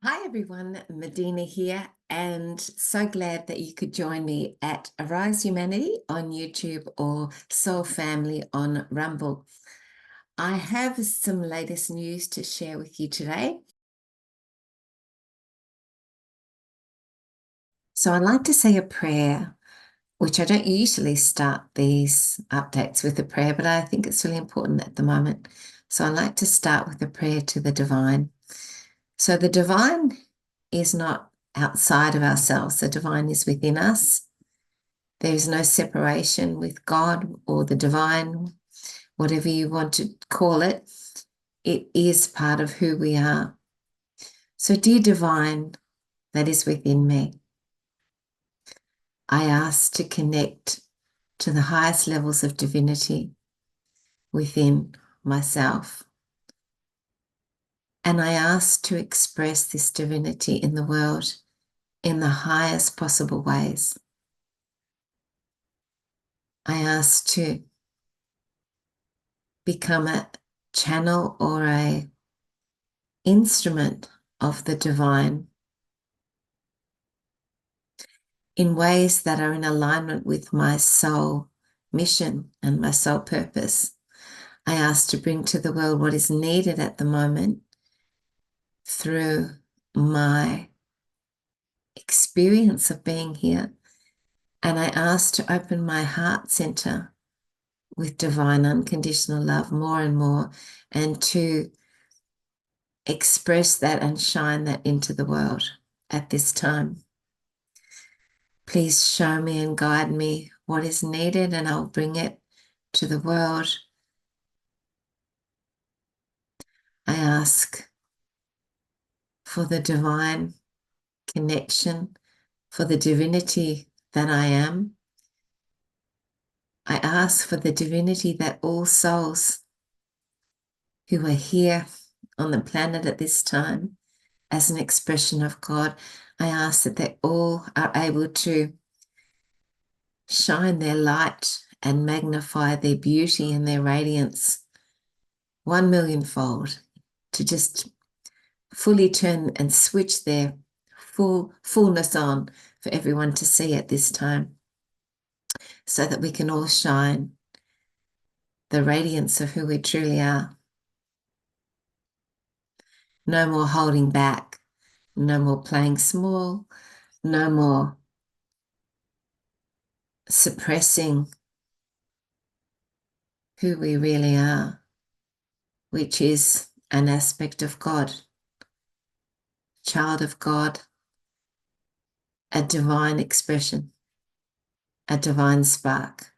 Hi everyone, Medyhne here, and so glad that you could join me at Arise Humanity on YouTube or Soul Family on Rumble. I have some latest news to share with you today. So I'd like to say a prayer, which I don't usually start these updates with a prayer, but I think it's really important at the moment. So I like to start with a prayer to the divine. So the divine is not outside of ourselves. The divine is within us. There is no separation with God or the divine, whatever you want to call it. It is part of who we are. So, dear divine that is within me, I ask to connect to the highest levels of divinity within myself. And I ask to express this divinity in the world in the highest possible ways. I ask to become a channel or a instrument of the divine in ways that are in alignment with my soul mission and my soul purpose. I ask to bring to the world what is needed at the moment through my experience of being here. And I ask to open my heart center with divine unconditional love more and more, and to express that and shine that into the world at this time. Please show me and guide me what is needed, and I'll bring it to the world. I ask for the divine connection, for the divinity that I am. I ask for the divinity that all souls who are here on the planet at this time as an expression of God, I ask that they all are able to shine their light and magnify their beauty and their radiance 1,000,000-fold, to just fully turn and switch their fullness on for everyone to see at this time, so that we can all shine the radiance of who we truly are. No more holding back, no more playing small, no more suppressing who we really are, which is an aspect of God, child of God, a divine expression, a divine spark.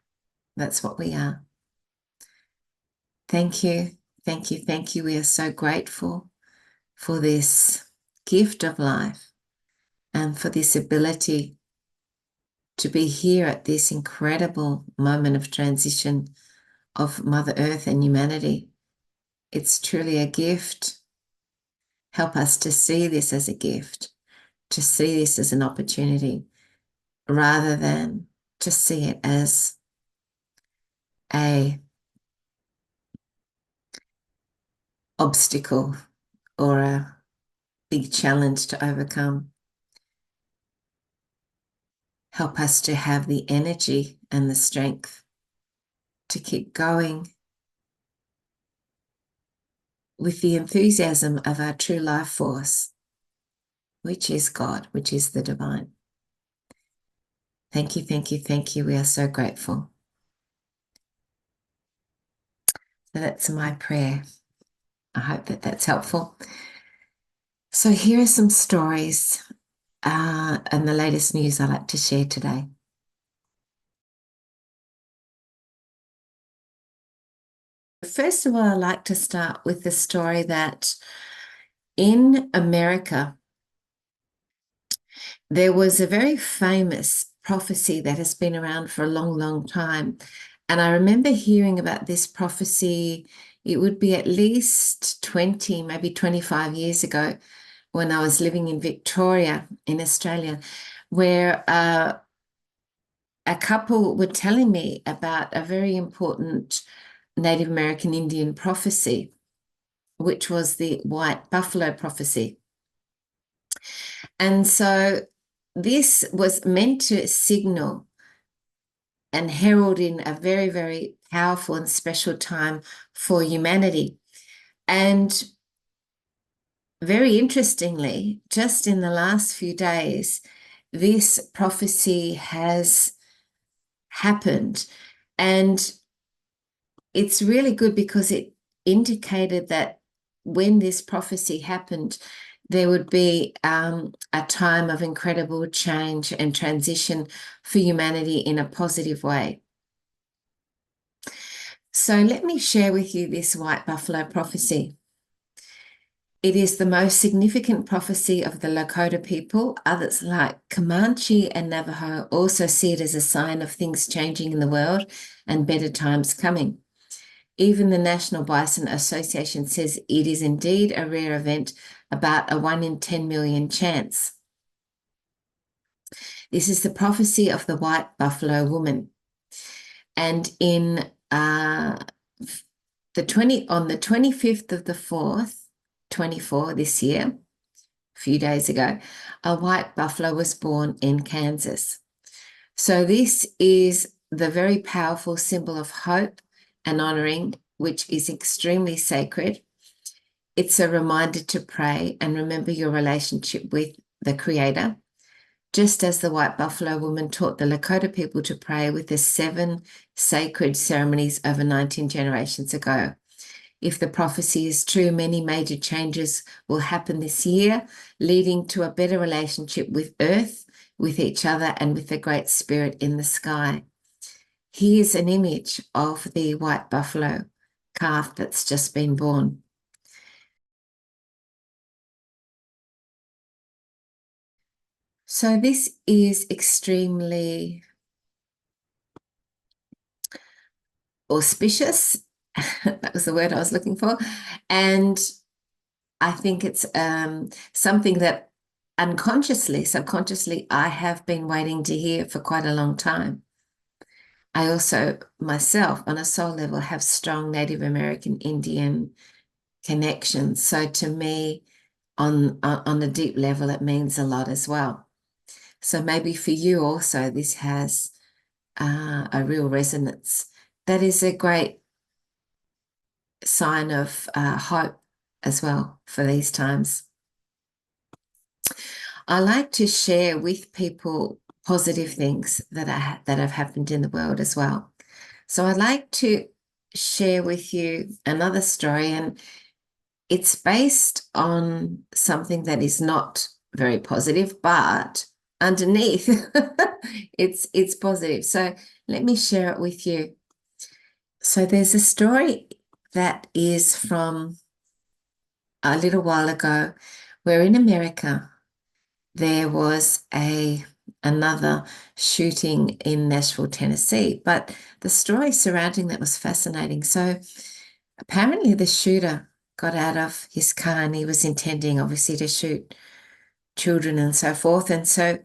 That's what we are. Thank you, thank you, thank you. We are so grateful for this gift of life and for this ability to be here at this incredible moment of transition of Mother Earth and humanity. It's truly a gift. Help us to see this as a gift, to see this as an opportunity, rather than to see it as a obstacle or a big challenge to overcome. Help us to have the energy and the strength to keep going with the enthusiasm of our true life force, which is God, which is the divine. Thank you, thank you, thank you. We are so grateful. So that's my prayer. I hope that that's helpful. So here are some stories and the latest news I'd like to share today. First of all, I'd like to start with the story that in America, there was a very famous prophecy that has been around for a long, long time. And I remember hearing about this prophecy, it would be at least 20, maybe 25 years ago, when I was living in Victoria in Australia, where a couple were telling me about a very important Native American Indian prophecy, which was the white buffalo prophecy. And so this was meant to signal and herald in a very, very powerful and special time for humanity. And very interestingly, just in the last few days, this prophecy has happened. And it's really good because it indicated that when this prophecy happened, there would be a time of incredible change and transition for humanity in a positive way. So let me share with you this white buffalo prophecy. It is the most significant prophecy of the Lakota people. Others like Comanche and Navajo also see it as a sign of things changing in the world and better times coming. Even the National Bison Association says it is indeed a rare event, about a 1 in 10 million chance. This is the prophecy of the white buffalo woman. And in on the 25th of the 4th, 24 this year, a few days ago, a white buffalo was born in Kansas. So this is the very powerful symbol of hope and honoring, which is extremely sacred. It's a reminder to pray and remember your relationship with the Creator, just as the white buffalo woman taught the Lakota people to pray with the 7 sacred ceremonies over 19 generations ago. If the prophecy is true, many major changes will happen this year, leading to a better relationship with Earth, with each other, and with the Great Spirit in the sky. Here's an image of the white buffalo calf that's just been born. So this is extremely auspicious. That was the word I was looking for. And I think it's something that unconsciously, subconsciously, I have been waiting to hear for quite a long time. I also, myself, on a soul level, have strong Native American Indian connections. So to me, on a deep level, it means a lot as well. So maybe for you also, this has a real resonance. That is a great sign of hope as well for these times. I like to share with people positive things that have happened in the world as well. So I'd like to share with you another story, and it's based on something that is not very positive, but underneath it's positive. So let me share it with you. So there's a story that is from a little while ago where in America there was another shooting in Nashville, Tennessee, but the story surrounding that was fascinating. So apparently the shooter got out of his car and he was intending obviously to shoot children and so forth. And so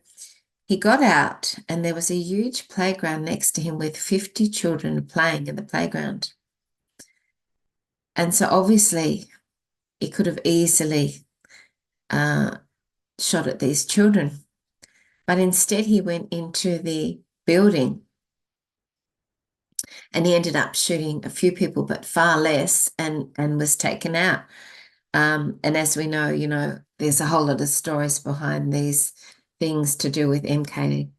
he got out and there was a huge playground next to him with 50 children playing in the playground. And so obviously he could have easily shot at these children. But instead he went into the building and he ended up shooting a few people, but far less, and was taken out. And as we know, there's a whole lot of stories behind these things to do with MK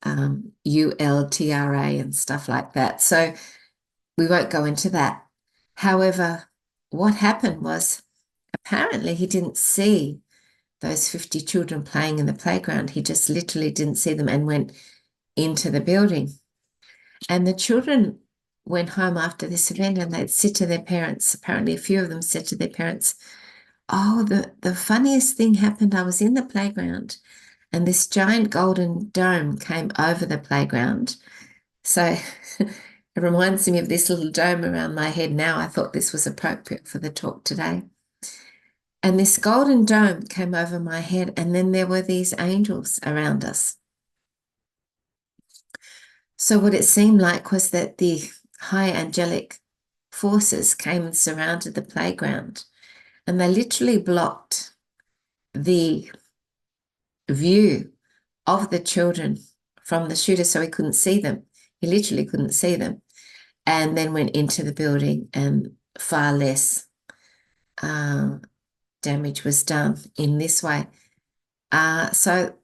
ULTRA and stuff like that. So we won't go into that. However, what happened was apparently he didn't see those 50 children playing in the playground. He just literally didn't see them and went into the building. And the children went home after this event and they'd said to their parents, apparently a few of them said to their parents, oh, the funniest thing happened. I was in the playground and this giant golden dome came over the playground. So it reminds me of this little dome around my head now. I thought this was appropriate for the talk today. And this golden dome came over my head, and then there were these angels around us. So what it seemed like was that the higher angelic forces came and surrounded the playground, and they literally blocked the view of the children from the shooter, so he couldn't see them. He literally couldn't see them, and then went into the building, and far less damage was done in this way. So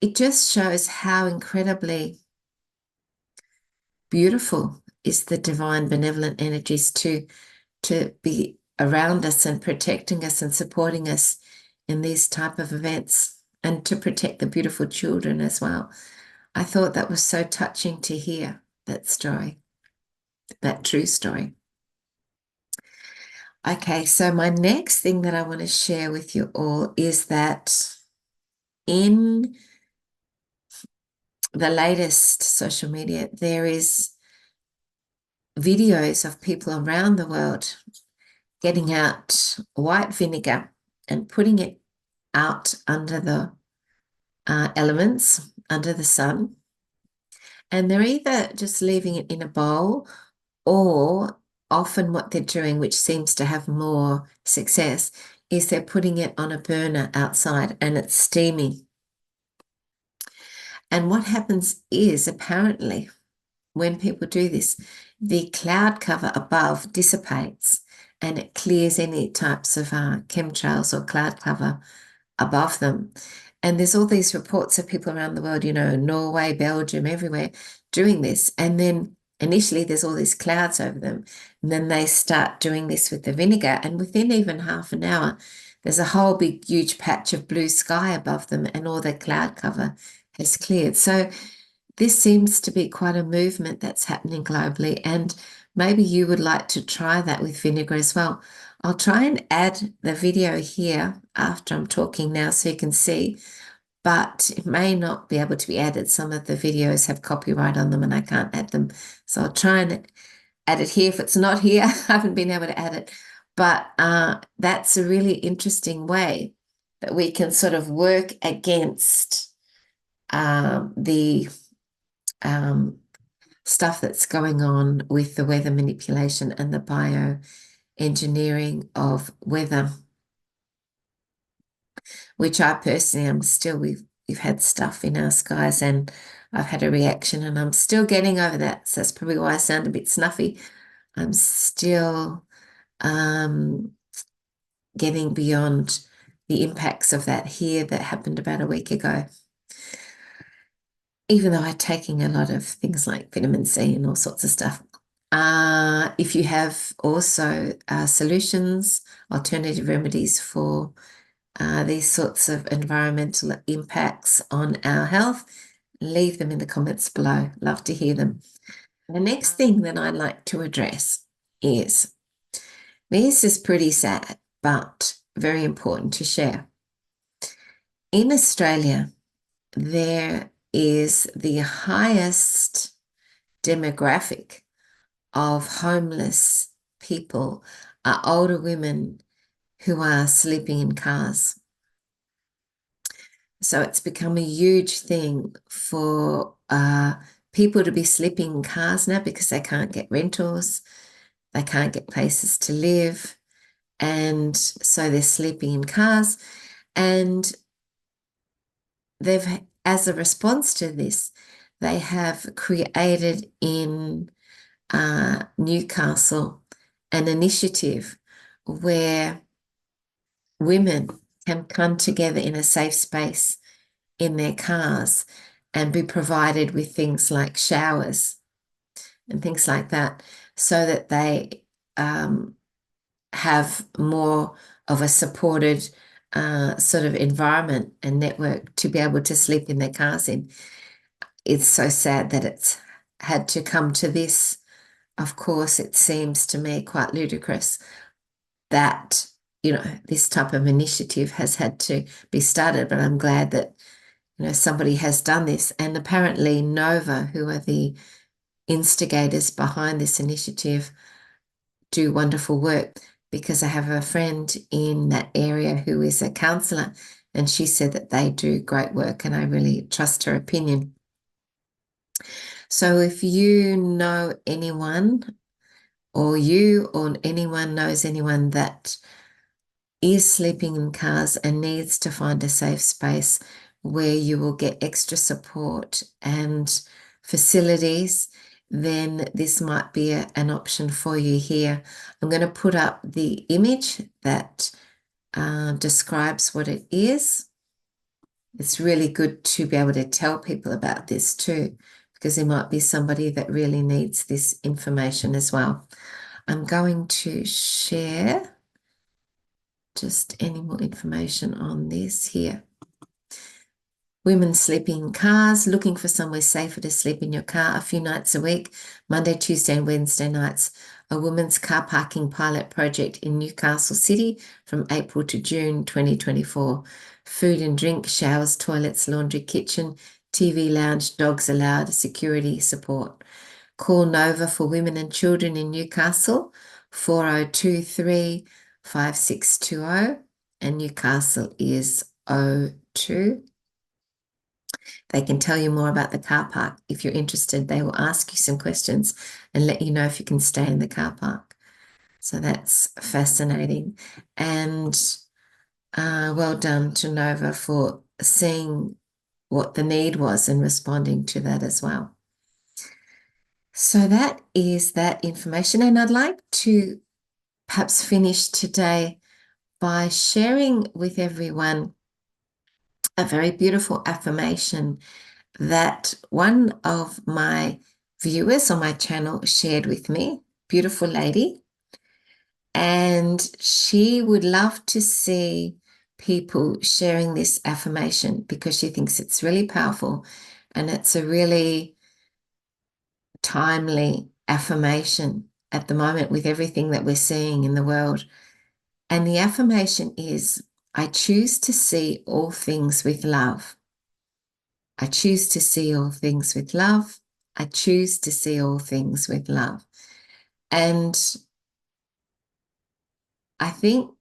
it just shows how incredibly beautiful is the divine benevolent energies to be around us and protecting us and supporting us in these type of events, and to protect the beautiful children as well. I thought that was so touching to hear that story, that true story. Okay, so my next thing that I want to share with you all is that in the latest social media, there is videos of people around the world getting out white vinegar and putting it out under the elements, under the sun. And they're either just leaving it in a bowl, or often what they're doing, which seems to have more success, is they're putting it on a burner outside and it's steaming. And what happens is, apparently, when people do this, the cloud cover above dissipates and it clears any types of chemtrails or cloud cover above them. And there's all these reports of people around the world, Norway, Belgium, everywhere, doing this. And then initially there's all these clouds over them. And then they start doing this with the vinegar. And within even half an hour, there's a whole big, huge patch of blue sky above them, and all the cloud cover has cleared. So this seems to be quite a movement that's happening globally, and maybe you would like to try that with vinegar as well. I'll try and add the video here after I'm talking now so you can see, but it may not be able to be added. Some of the videos have copyright on them and I can't add them. So I'll try and add it here. If it's not here, I haven't been able to add it. But that's a really interesting way that we can sort of work against the stuff that's going on with the weather manipulation and the bioengineering of weather, which I personally am still, we've had stuff in our skies and I've had a reaction and I'm still getting over that. So that's probably why I sound a bit snuffy. I'm still getting beyond the impacts of that here that happened about a week ago. Even though I'm taking a lot of things like vitamin C and all sorts of stuff. If you have also solutions, alternative remedies for these sorts of environmental impacts on our health, leave them in the comments below. Love to hear them. The next thing that I'd like to address is, this is pretty sad, but very important to share. In Australia, there is the highest demographic of homeless people are older women who are sleeping in cars. So it's become a huge thing for people to be sleeping in cars now because they can't get rentals, they can't get places to live, and so they're sleeping in cars. And they've, as a response to this, they have created in Newcastle an initiative where women can come together in a safe space in their cars and be provided with things like showers and things like that, so that they have more of a supported sort of environment and network to be able to sleep in their cars in. It's so sad that it's had to come to this. Of course, it seems to me quite ludicrous that, this type of initiative has had to be started, but I'm glad that, somebody has done this. And apparently Nova, who are the instigators behind this initiative, do wonderful work, because I have a friend in that area who is a counsellor, and she said that they do great work, and I really trust her opinion. So if you know anyone, or you or anyone knows anyone that is sleeping in cars and needs to find a safe space where you will get extra support and facilities, then this might be an option for you here. I'm going to put up the image that describes what it is. It's really good to be able to tell people about this too, because there might be somebody that really needs this information as well. I'm going to share just any more information on this here. Women sleeping in cars, looking for somewhere safer to sleep in your car a few nights a week, Monday, Tuesday, and Wednesday nights. A women's car parking pilot project in Newcastle City from April to June 2024. Food and drink, showers, toilets, laundry, kitchen, TV lounge, dogs allowed, security support. Call Nova for women and children in Newcastle, 4023 5620, and Newcastle is 02. They can tell you more about the car park. If you're interested, they will ask you some questions and let you know if you can stay in the car park. So that's fascinating. And well done to Nova for seeing what the need was and responding to that as well. So that is that information. And I'd like to perhaps finish today by sharing with everyone a very beautiful affirmation that one of my viewers on my channel shared with me, beautiful lady, and she would love to see people sharing this affirmation because she thinks it's really powerful and it's a really timely affirmation at the moment with everything that we're seeing in the world. And the affirmation is, I choose to see all things with love. I choose to see all things with love. I choose to see all things with love. And I think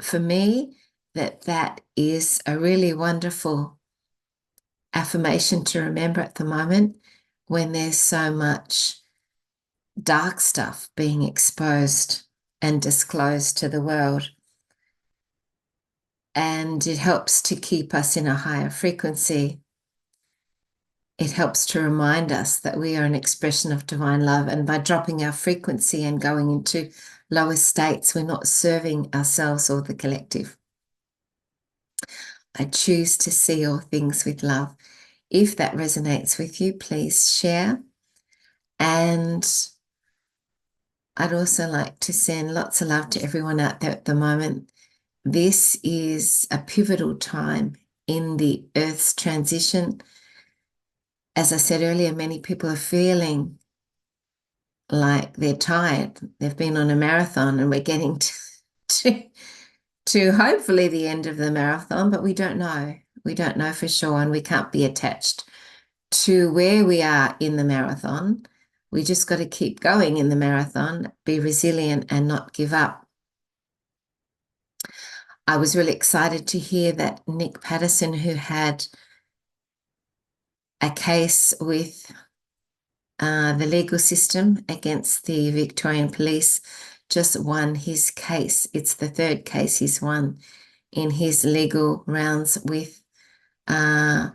for me that is a really wonderful affirmation to remember at the moment when there's so much dark stuff being exposed and disclosed to the world. And it helps to keep us in a higher frequency. It helps to remind us that we are an expression of divine love. And by dropping our frequency and going into lower states, we're not serving ourselves or the collective. I choose to see all things with love. If that resonates with you, please share. And I'd also like to send lots of love to everyone out there at the moment. This is a pivotal time in the Earth's transition. As I said earlier, many people are feeling like they're tired. They've been on a marathon and we're getting to hopefully the end of the marathon, but we don't know. We don't know for sure, and we can't be attached to where we are in the marathon. We just got to keep going in the marathon, be resilient and not give up. I was really excited to hear that Nick Patterson, who had a case with the legal system against the Victorian police, just won his case. It's the third case he's won in his legal rounds with the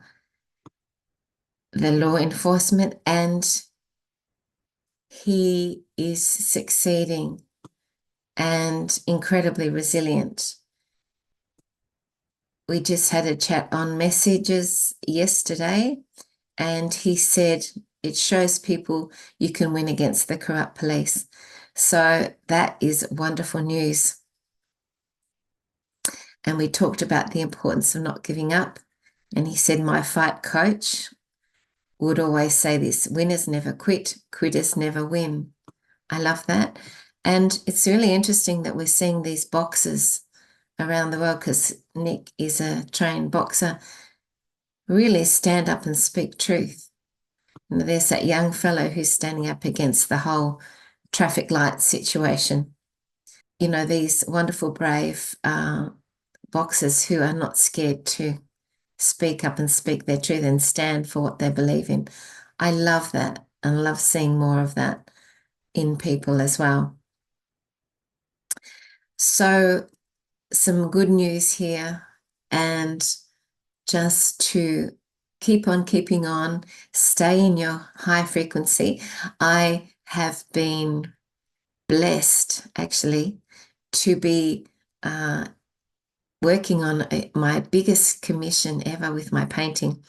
law enforcement, and he is succeeding and incredibly resilient. We just had a chat on messages yesterday, and he said it shows people you can win against the corrupt police. So that is wonderful news. And we talked about the importance of not giving up. And he said, my fight coach would always say this: winners never quit, quitters never win. I love that. And it's really interesting that we're seeing these boxers around the world, because Nick is a trained boxer, really stand up and speak truth. And there's that young fellow who's standing up against the whole traffic light situation. You know, these wonderful, brave boxers who are not scared to speak up and speak their truth and stand for what they believe in. I love that, and I love seeing more of that in people as well. So some good news here, and just to keep on keeping on, stay in your high frequency. I have been blessed actually to be working on my biggest commission ever with my painting.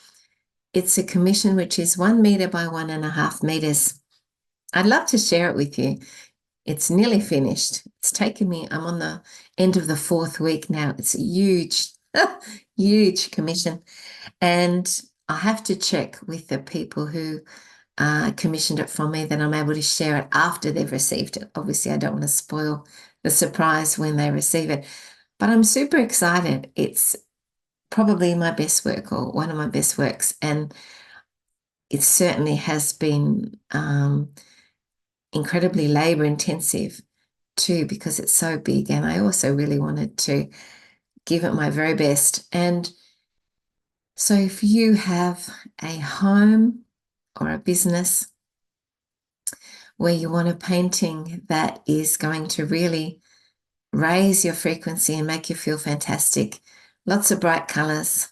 It's a commission which is 1 meter by 1.5 meters. I'd love to share it with you. It's nearly finished. It's taken me, I'm on the end of the 4th week now. It's a huge, huge commission. And I have to check with the people who commissioned it from me that I'm able to share it after they've received it. Obviously, I don't want to spoil the surprise when they receive it, but I'm super excited. It's probably my best work or one of my best works. And it certainly has been incredibly labor intensive too, because it's so big. And I also really wanted to give it my very best. And so if you have a home or a business where you want a painting that is going to really raise your frequency and make you feel fantastic, lots of bright colors.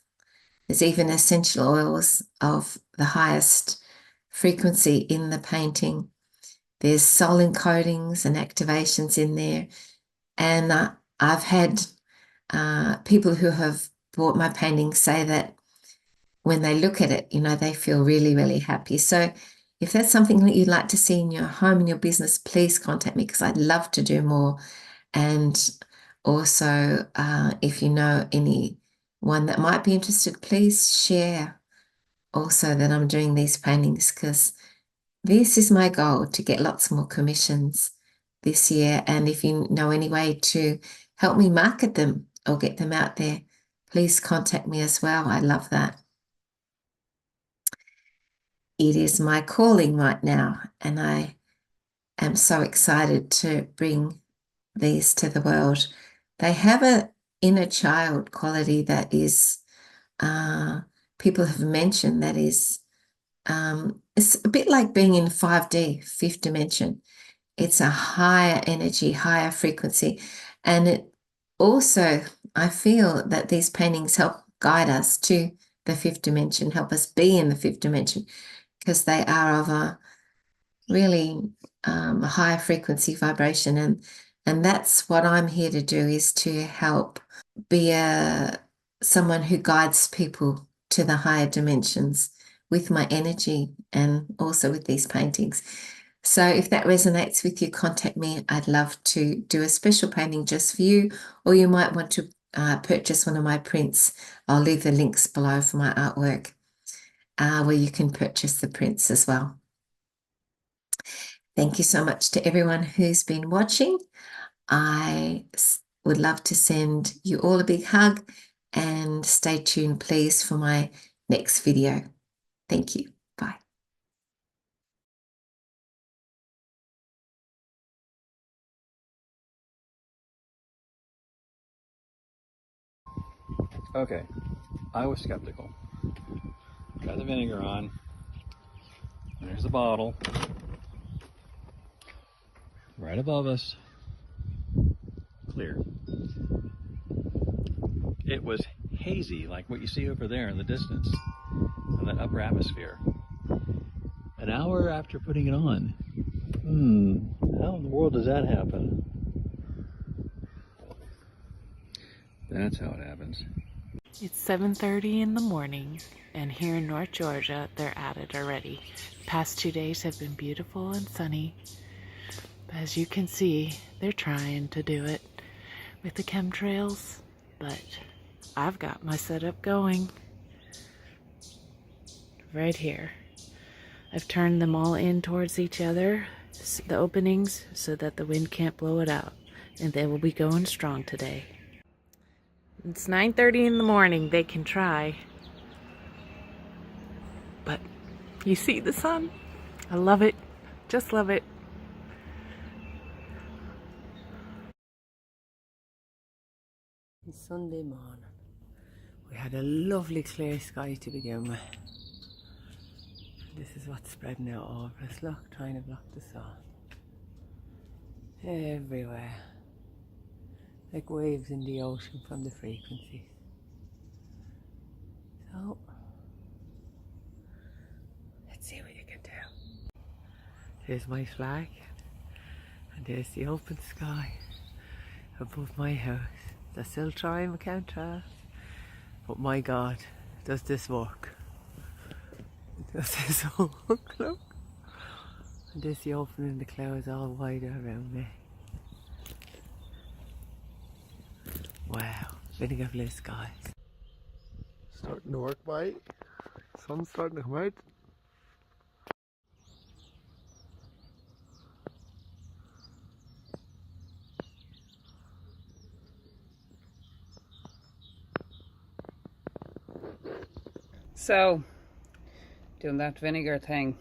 There's even essential oils of the highest frequency in the painting. There's soul encodings and activations in there. And I've had people who have bought my paintings say that when they look at it, they feel really, really happy. So if that's something that you'd like to see in your home and your business, please contact me because I'd love to do more. And also, if you know anyone that might be interested, please share also that I'm doing these paintings, because this is my goal, to get lots more commissions this year. And if you know any way to help me market them or get them out there, please contact me as well. I love that. It is my calling right now, and I am so excited to bring these to the world. They have a inner child quality that is, people have mentioned, that is, it's a bit like being in 5D, fifth dimension. It's a higher energy, higher frequency. And it also, I feel that these paintings help guide us to the fifth dimension, help us be in the fifth dimension, because they are of a really a higher frequency vibration. And that's what I'm here to do, is to help be someone who guides people to the higher dimensions with my energy and also with these paintings. So if that resonates with you, contact me. I'd love to do a special painting just for you, or you might want to purchase one of my prints. I'll leave the links below for my artwork, where you can purchase the prints as well. Thank you so much to everyone who's been watching. I would love to send you all a big hug, and stay tuned, please, for my next video. Thank you. Bye. Okay, I was skeptical. Got the vinegar on. There's the bottle. Right above us. Clear. It was hazy, like what you see over there in the distance, in that upper atmosphere. An hour after putting it on. How in the world does that happen? That's how it happens. It's 7:30 in the morning, and here in North Georgia, they're at it already. Past 2 days have been beautiful and sunny. As you can see, they're trying to do it with the chemtrails, but I've got my setup going right here. I've turned them all in towards each other, the openings, so that the wind can't blow it out, and they will be going strong today. It's 9:30 in the morning. They can try. But you see the sun? I love it. Just love it. It's Sunday morning. We had a lovely clear sky to begin with. This is what's spreading out over us. Look, trying to block the sun. Everywhere. like waves in the ocean from the frequency. So, let's see what you can tell. There's my flag, and there's the open sky above my house. They're still trying chemtrail, but my God, does this work? Does this work? Look. And there's the opening, the clouds all wider around me. Wow, vinegar blue skies. Starting to work, mate. Sun's starting to come out. So, doing that vinegar thing.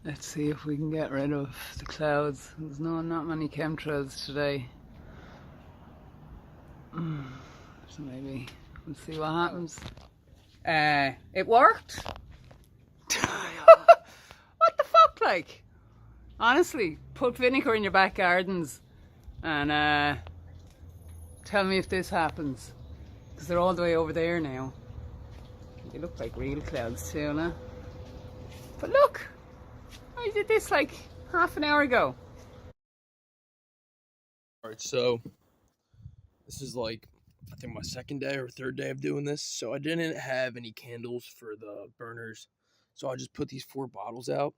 Let's see if we can get rid of the clouds. There's not many chemtrails today. So maybe we'll see what happens. It worked. What the fuck, like? Honestly, put vinegar in your back gardens and tell me if this happens. Because they're all the way over there now. They look like real clouds too, no? But look! I did this like half an hour ago. Alright, so this is like, I think my second day or third day of doing this. So I didn't have any candles for the burners. So I just put these 4 bottles out.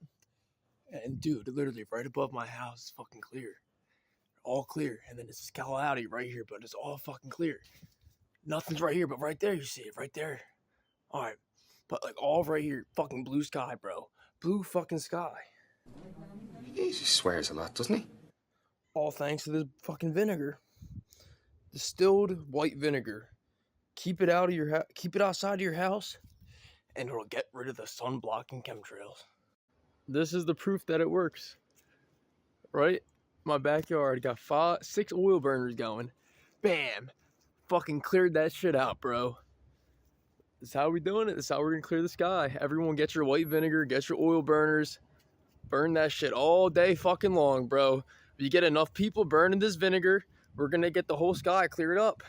And dude, literally right above my house is fucking clear. All clear. And then it's cloudy right here, but it's all fucking clear. Nothing's right here, but right there you see it, right there. Alright, but like all right here, fucking blue sky, bro. Blue fucking sky. He swears a lot, doesn't he? All thanks to this fucking vinegar. Distilled white vinegar. Keep it out of your keep it outside of your house, and it'll get rid of the sun blocking chemtrails. This is the proof that it works. Right? My backyard got 6 oil burners going. Bam! Fucking cleared that shit out, bro. This is how we doing it. This is how we're gonna clear the sky. Everyone get your white vinegar, get your oil burners. Burn that shit all day fucking long, bro. If you get enough people burning this vinegar, we're gonna get the whole sky cleared up.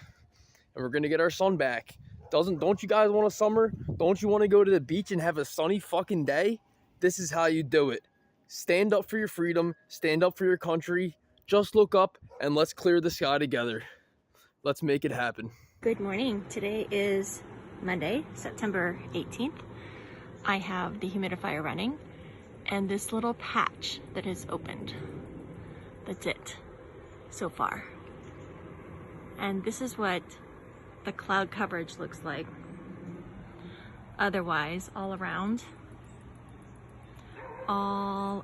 And we're gonna get our sun back. Don't you guys want a summer? Don't you want to go to the beach and have a sunny fucking day? This is how you do it. Stand up for your freedom. Stand up for your country. Just look up and let's clear the sky together. Let's make it happen. Good morning. Today is Monday, September 18th. I have the humidifier running and this little patch that has opened. That's it so far. And this is what the cloud coverage looks like. Otherwise, all around. I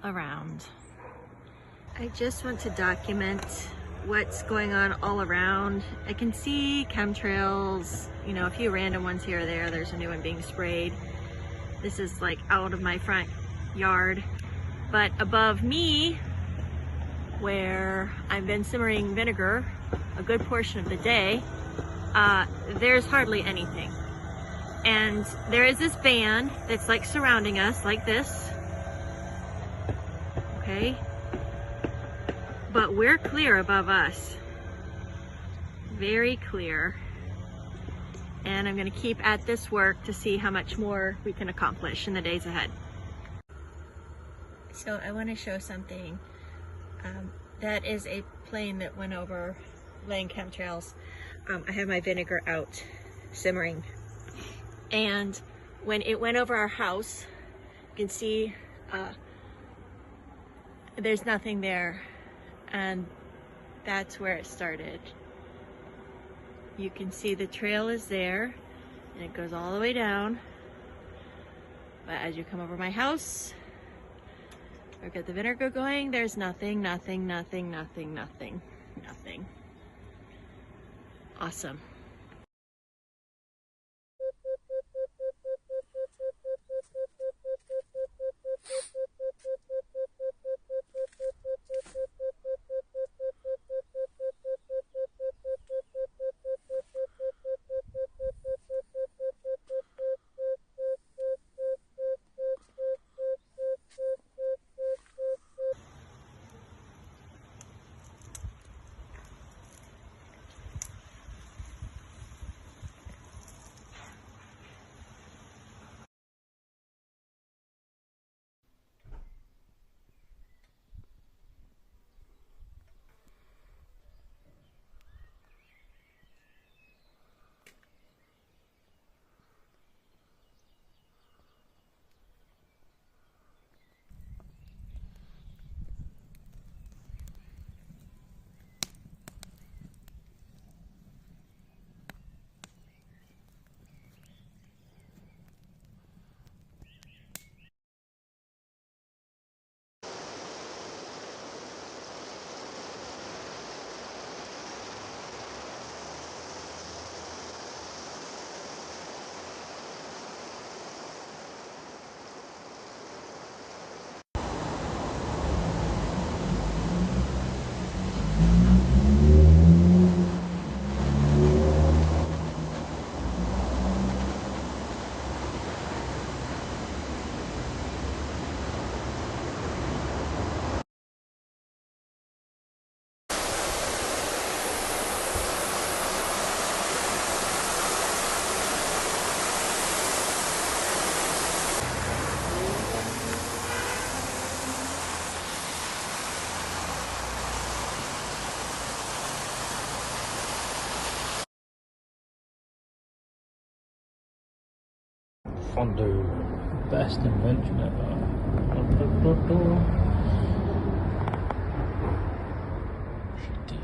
just want to document what's going on all around. I can see chemtrails, you know, a few random ones here or there. There's a new one being sprayed. This is like out of my front yard. But above me, where I've been simmering vinegar a good portion of the day, there's hardly anything. And there is this band that's like surrounding us like this. Okay? But we're clear above us. Very clear. And I'm gonna keep at this work to see how much more we can accomplish in the days ahead. So I want to show something. That is a plane that went over laying chemtrails. I have my vinegar out simmering. And when it went over our house, you can see there's nothing there. And that's where it started. You can see the trail is there and it goes all the way down. But as you come over my house, or get the vinegar going, there's nothing. Awesome. fondue. Best invention ever. Shitty.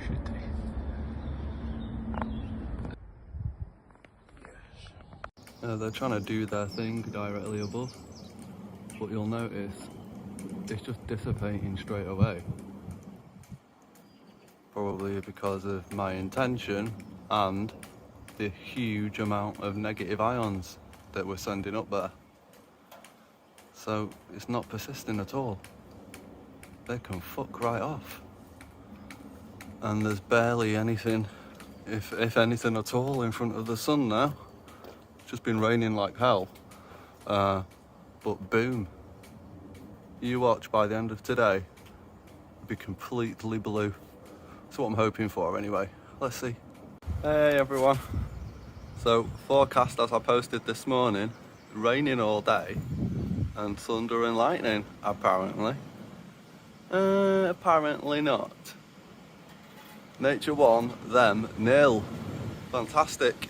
Shitty. They're trying to do their thing directly above, but you'll notice it's just dissipating straight away. Probably because of my intention and the huge amount of negative ions that we're sending up there. So it's not persisting at all. They can fuck right off. And there's barely anything, if anything at all, in front of the sun now. It's just been raining like hell. But boom. You watch, by the end of today, it'll be completely blue. That's what I'm hoping for anyway. Let's see. Hey everyone. So, forecast as I posted this morning, raining all day and thunder and lightning, apparently. Apparently not. Nature 1, them 0. Fantastic.